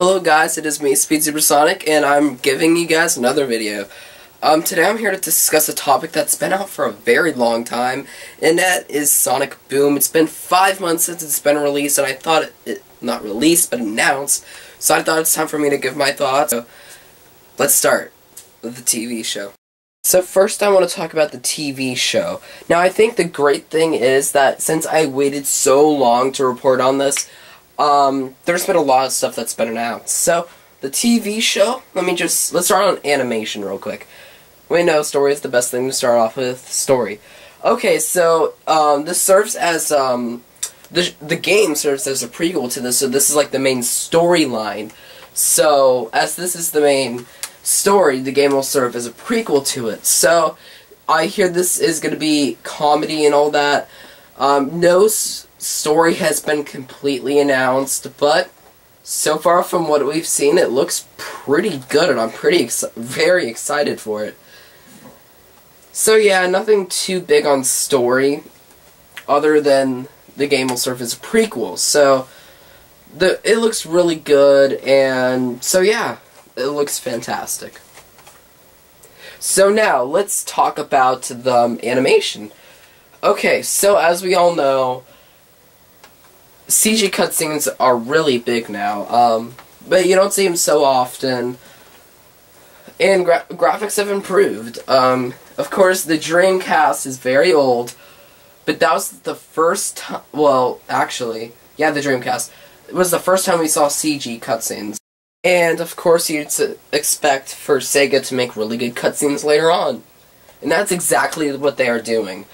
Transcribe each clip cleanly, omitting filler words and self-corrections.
Hello guys, it is me, Speed Supersonic, and I'm giving you guys another video. Today I'm here to discuss a topic that's been out for a very long time, and that is Sonic Boom. It's been 5 months since it's been released, and I thought not released, but announced, so I thought it's time for me to give my thoughts. So, let's start with the TV show. So first I want to talk about the TV show. Now I think the great thing is that since I waited so long to report on this, there's been a lot of stuff that's been announced. So, the TV show, let's start on animation real quick. We know story is the best thing to start off with. Story. Okay, so, this serves as, the game serves as a prequel to this, so this is like the main storyline. So, as this is the main story, the game will serve as a prequel to it. So, I hear this is going to be comedy and all that. No story has been completely announced, but so far from what we've seen, it looks pretty good, and I'm very excited for it. So yeah, nothing too big on story, other than the game will serve as a prequel. So it looks really good, and so yeah, it looks fantastic. So now let's talk about the animation. Okay, so as we all know, CG cutscenes are really big now, but you don't see them so often, and graphics have improved. Of course, the Dreamcast is very old, but that was the first time, well, actually, yeah, the Dreamcast. It was the first time we saw CG cutscenes. And, of course, you'd expect for Sega to make really good cutscenes later on. And that's exactly what they are doing.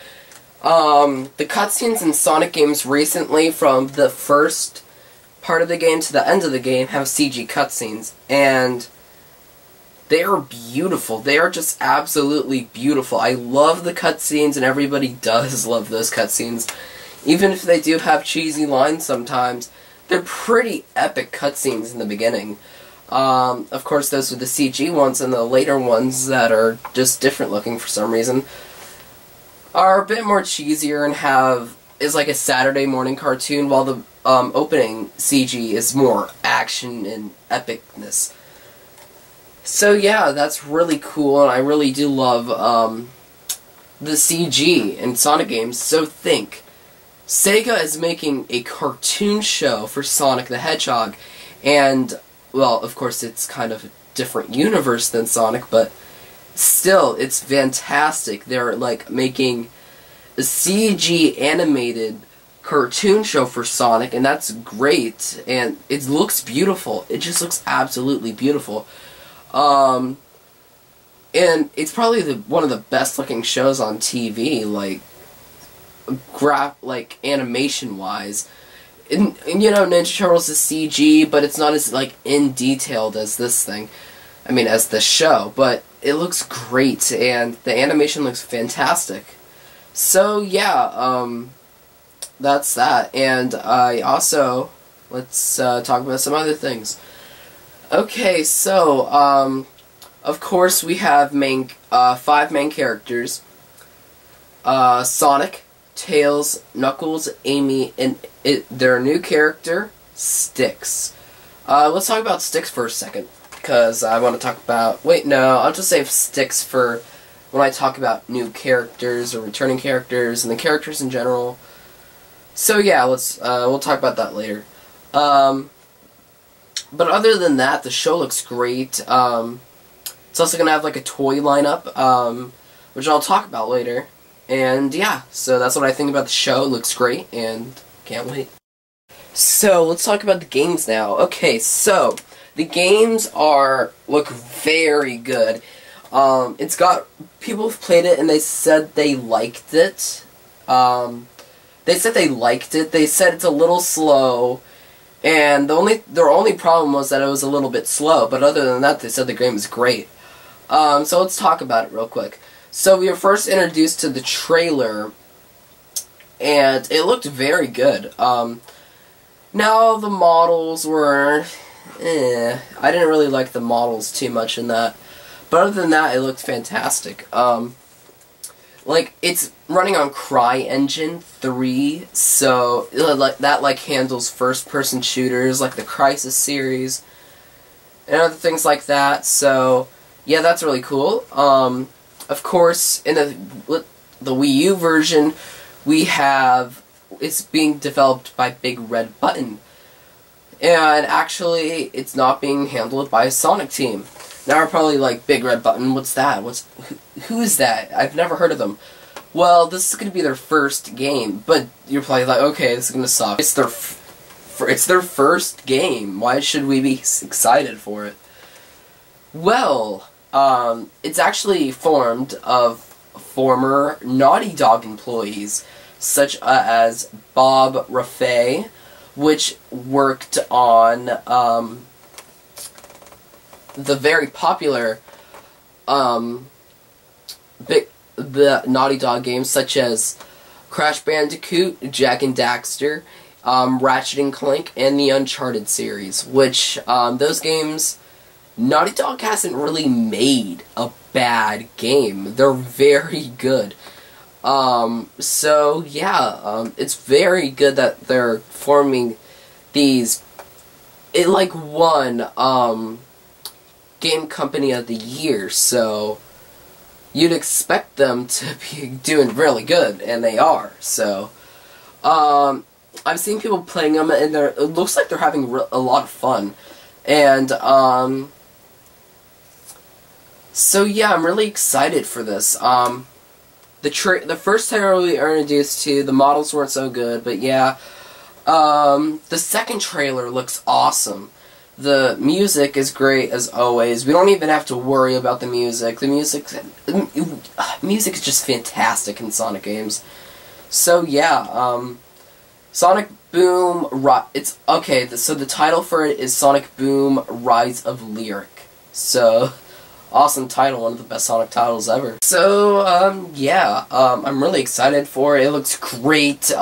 The cutscenes in Sonic games recently, from the first part of the game to the end of the game, have CG cutscenes, and they are beautiful. They are just absolutely beautiful. I love the cutscenes, and everybody does love those cutscenes. Even if they do have cheesy lines sometimes, they're pretty epic cutscenes in the beginning. Of course, those are the CG ones, and the later ones that are just different looking for some reason are a bit more cheesier and is like a Saturday morning cartoon, while the opening CG is more action and epicness. So yeah, that's really cool, and I really do love the CG in Sonic games. So think, Sega is making a cartoon show for Sonic the Hedgehog, and, well, of course it's kind of a different universe than Sonic, but still, it's fantastic. They're, like, making a CG animated cartoon show for Sonic, and that's great, and it looks beautiful. It just looks absolutely beautiful. And it's probably one of the best looking shows on TV, like animation-wise. And, you know, Ninja Turtles is CG, but it's not as, like, in-detailed as this thing. I mean, as the show, but it looks great, and the animation looks fantastic. So, yeah, that's that. And I also, let's talk about some other things. Okay, so, of course we have 5 main characters. Sonic, Tails, Knuckles, Amy, and their new character, Styx. Let's talk about Styx for a second, because I want to talk about... Wait, no, I'll just save Styx for when I talk about new characters or returning characters and the characters in general. So yeah, we'll talk about that later. But other than that, the show looks great. It's also going to have like a toy lineup, which I'll talk about later. And yeah, so that's what I think about the show. It looks great, and can't wait. So, let's talk about the games now. Okay, so the games look very good. People have played it and they said they liked it. They said it's a little slow, and their only problem was that it was a little bit slow, but other than that, they said the game is great. So let's talk about it real quick. So we were first introduced to the trailer, and it looked very good. Now the models were, I didn't really like the models too much in that, but other than that, it looked fantastic. Like, it's running on CryEngine 3, so that handles first-person shooters like the Crysis series. and other things like that. So yeah, that's really cool. Of course, in the Wii U version, we have it's being developed by Big Red Button, and actually, it's not being handled by a Sonic team. Now we're probably like, Big Red Button, what's that? Who is that? I've never heard of them. Well, this is going to be their first game, but you're probably like, okay, this is going to suck. It's their first game. Why should we be excited for it? Well, it's actually formed of former Naughty Dog employees, such as Bob Raffay, which worked on the very popular the Naughty Dog games such as Crash Bandicoot, Jak and Daxter, Ratchet and Clank, and the Uncharted series, which those games, Naughty Dog hasn't really made a bad game. They're very good. So yeah, it's very good that they're forming these. It like won Game Company of the Year, so you'd expect them to be doing really good, and they are. So I've seen people playing them, and it looks like they're having a lot of fun. And so yeah, I'm really excited for this. The first trailer we were introduced to, the models weren't so good, but yeah. The second trailer looks awesome. The music is great as always. We don't even have to worry about the music. The music is just fantastic in Sonic games. So yeah, Sonic Boom. It's okay. So the title for it is Sonic Boom: Rise of Lyric. So awesome title, one of the best Sonic titles ever. So yeah, I'm really excited for it. It looks great.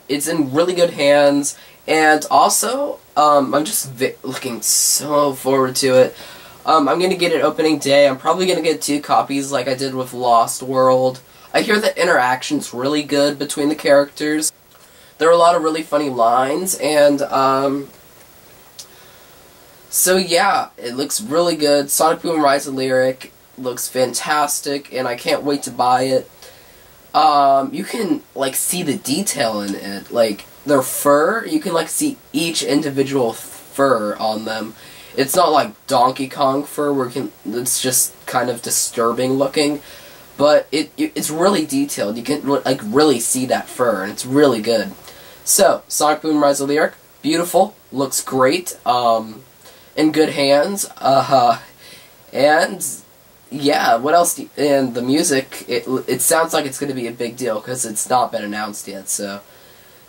It's in really good hands, and also I'm just looking so forward to it. I'm gonna get it opening day. I'm probably gonna get 2 copies like I did with Lost World. I hear the interaction's really good between the characters. There are a lot of really funny lines, and so yeah, it looks really good. Sonic Boom Rise of Lyric looks fantastic, and I can't wait to buy it. You can like see the detail in it, like their fur. You can like see each individual fur on them. It's not like Donkey Kong fur where it's just kind of disturbing looking, but it's really detailed. You can like really see that fur, and it's really good. So Sonic Boom Rise of Lyric, beautiful, looks great, in good hands, and yeah, what else? And the music, it sounds like it's going to be a big deal because it's not been announced yet. So,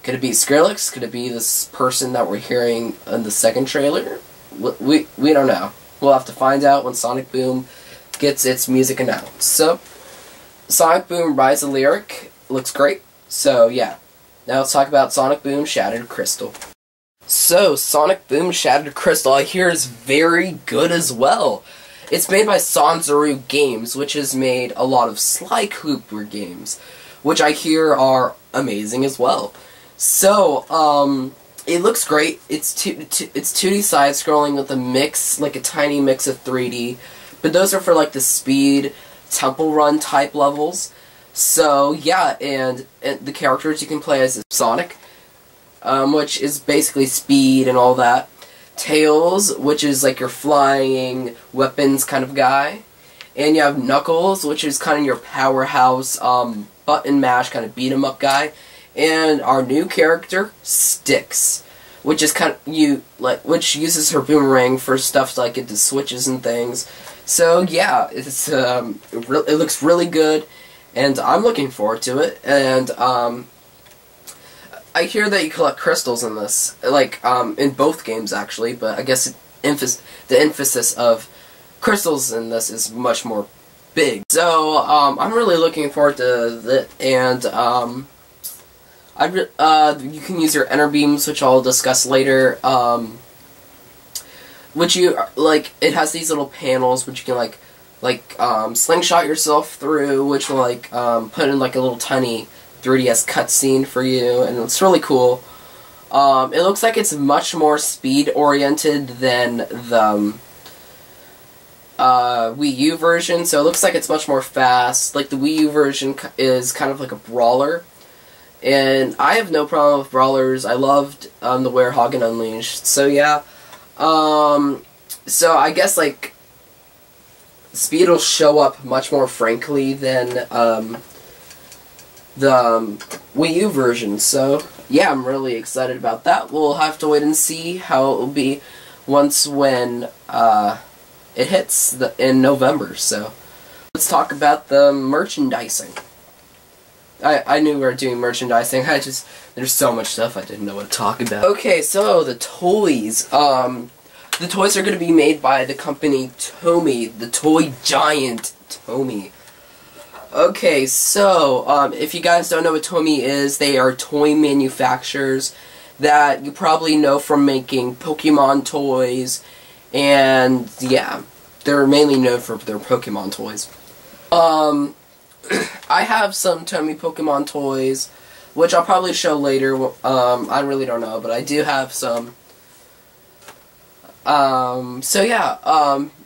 could it be Skrillex? Could it be this person that we're hearing in the second trailer? We don't know. We'll have to find out when Sonic Boom gets its music announced. So, Sonic Boom Rise of Lyric looks great. So yeah, now let's talk about Sonic Boom Shattered Crystal. So, Sonic Boom Shattered Crystal, I hear, is very good as well. It's made by Sanzaru Games, which has made a lot of Sly Cooper games, which I hear are amazing as well. So, it looks great. It's 2D side-scrolling with a mix, like a tiny mix of 3D, but those are for like the speed, temple run type levels. So, yeah, and the characters you can play as Sonic, which is basically speed and all that. Tails, which is like your flying weapons kind of guy. And you have Knuckles, which is kind of your powerhouse, button mash kind of beat 'em up guy. And our new character, Styx, which is kind of which uses her boomerang for stuff like into switches and things. So yeah, it's it looks really good, and I'm looking forward to it. And I hear that you collect crystals in this, like, in both games, actually, but I guess the emphasis of crystals in this is much more big. So, I'm really looking forward to that, and, you can use your Enter Beams, which I'll discuss later, which it has these little panels, which you can, slingshot yourself through, which will, put in, like, a little tiny 3DS cutscene for you, and it's really cool. It looks like it's much more speed-oriented than the Wii U version, so it looks like it's much more fast. Like, the Wii U version is kind of like a brawler, and I have no problem with brawlers. I loved the Werehog Unleashed, so yeah. So I guess, like, speed will show up much more frankly than the Wii U version, so yeah, I'm really excited about that. We'll have to wait and see how it will be when it hits in November, so let's talk about the merchandising. I knew we were doing merchandising, there's so much stuff I didn't know what to talk about. Okay, so the toys. The toys are going to be made by the company Tomy, the toy giant Tomy. Okay, so, if you guys don't know what Tomy is, they are toy manufacturers that you probably know from making Pokemon toys, and, yeah, they're mainly known for their Pokemon toys. I have some Tomy Pokemon toys, which I'll probably show later. I really don't know, but I do have some. So yeah,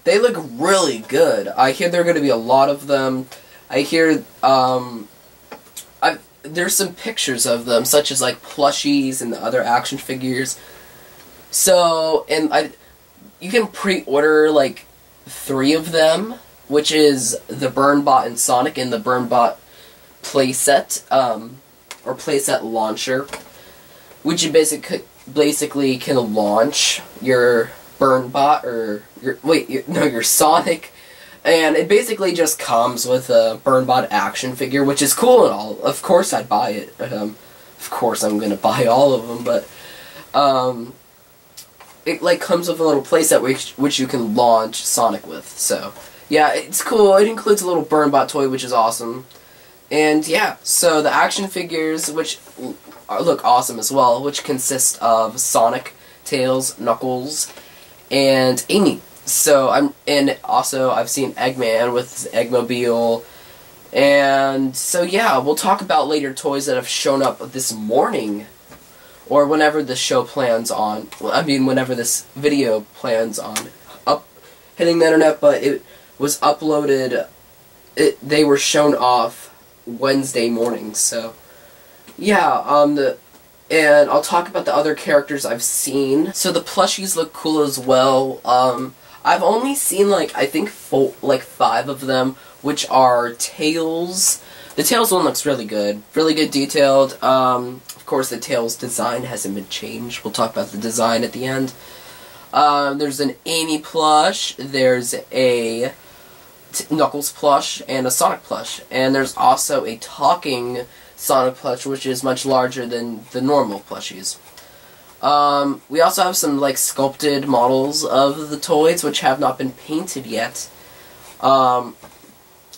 they look really good. I hear there are going to be a lot of them. I hear, there's some pictures of them, such as, like, plushies and the other action figures. So, and you can pre-order, like, 3 of them, which is the Burnbot and Sonic and the Burnbot playset, or playset launcher, which you basically can launch your Burnbot, or your Sonic, and it basically just comes with a Burnbot action figure, which is cool and all. Of course I'd buy it. Of course I'm gonna buy all of them, but it like comes with a little playset which you can launch Sonic with. So yeah, it's cool. It includes a little Burnbot toy, which is awesome. And yeah, so the action figures, which look awesome as well, which consist of Sonic, Tails, Knuckles, and Amy. So I've seen Eggman with his Eggmobile, and so yeah, we'll talk about later toys that have shown up this morning, or whenever the show plans on. Whenever this video plans on hitting the internet, but it was uploaded. They were shown off Wednesday morning, so yeah. And I'll talk about the other characters I've seen. So the plushies look cool as well. I've only seen, like, I think 5 of them, which are Tails. The Tails one looks really good detailed. Of course, the Tails design hasn't been changed. We'll talk about the design at the end. There's an Amy plush, there's a Knuckles plush, and a Sonic plush. And there's also a talking Sonic plush, which is much larger than the normal plushies. We also have some, like, sculpted models of the toys, which have not been painted yet. And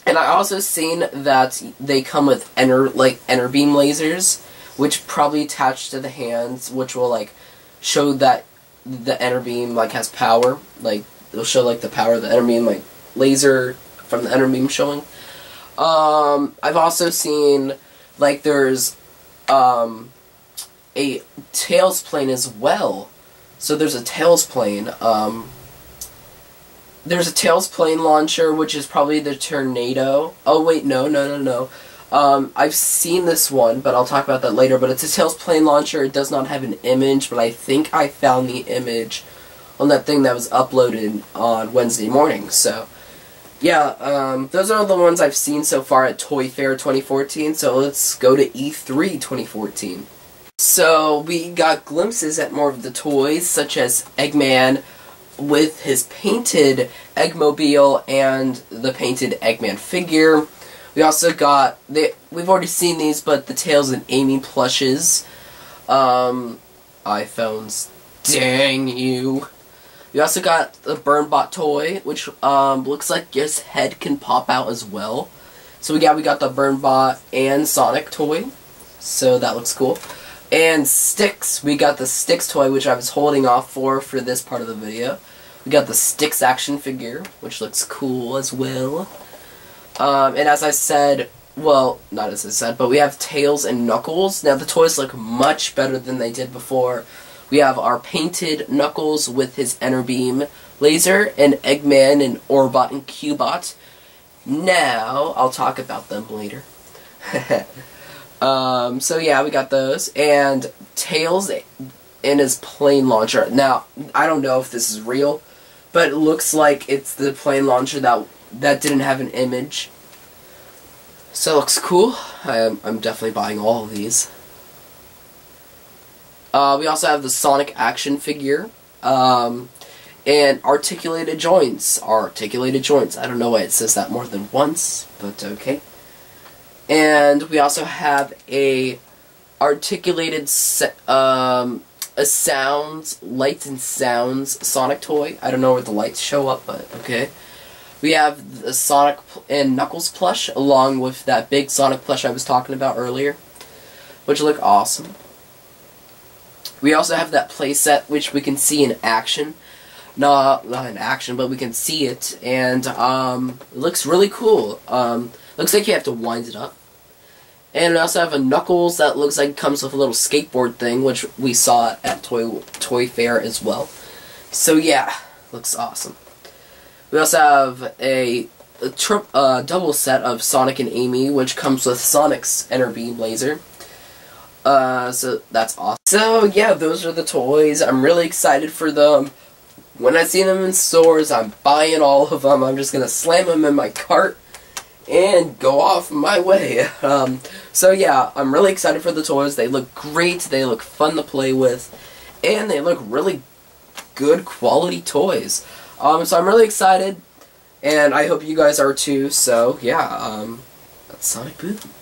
I also seen that they come with Enter Beam lasers, which probably attach to the hands, which will, like, show that the Enter Beam, like, has power. Like, it'll show, like, the power of the Enter Beam, like, laser from the Enter Beam showing. I've also seen, like, there's, a Tails plane as well. So there's a Tails plane. There's a Tails plane launcher, which is probably the Tornado. Oh wait, no. I've seen this one, but I'll talk about that later. But it's a Tails plane launcher. It does not have an image, but I think I found the image on that thing that was uploaded on Wednesday morning. So yeah, those are the ones I've seen so far at Toy Fair 2014. So let's go to E3 2014. So we got glimpses at more of the toys, such as Eggman with his painted Eggmobile and the painted Eggman figure. We also got, we've already seen these, but the Tails and Amy plushes. iPhones, dang you. We also got the Burnbot toy, which looks like his head can pop out as well. So we got the Burnbot and Sonic toy, so that looks cool. And Sticks, we got the Sticks toy, which I was holding off for this part of the video. We got the Sticks action figure, which looks cool as well. And as I said, well, not as I said, but we have Tails and Knuckles. Now the toys look much better than they did before. We have our painted Knuckles with his Enter Beam laser, and Eggman and Orbot and Cubot. Now, I'll talk about them later. So yeah, we got those, and Tails in his plane launcher. Now, I don't know if this is real, but it looks like it's the plane launcher that didn't have an image. So it looks cool. I'm definitely buying all of these. We also have the Sonic action figure, and articulated joints. Articulated joints. I don't know why it says that more than once, but okay. And we also have a articulated a sounds, lights and sounds Sonic toy. I don't know where the lights show up, but okay. We have the Sonic and Knuckles plush, along with that big Sonic plush I was talking about earlier, which look awesome. We also have that playset, which we can see in action. Not in action, but we can see it, and it looks really cool. Looks like you have to wind it up. And we also have a Knuckles that looks like it comes with a little skateboard thing, which we saw at Toy Fair as well. So yeah, looks awesome. We also have a double set of Sonic and Amy, which comes with Sonic's Enter Beam laser. So that's awesome. So yeah, those are the toys. I'm really excited for them. When I see them in stores, I'm buying all of them. I'm just gonna slam them in my cart and go off my way. So yeah, I'm really excited for the toys. They look great. They look fun to play with, and they look really good quality toys. So I'm really excited, and I hope you guys are too. So yeah, that's Sonic Boom.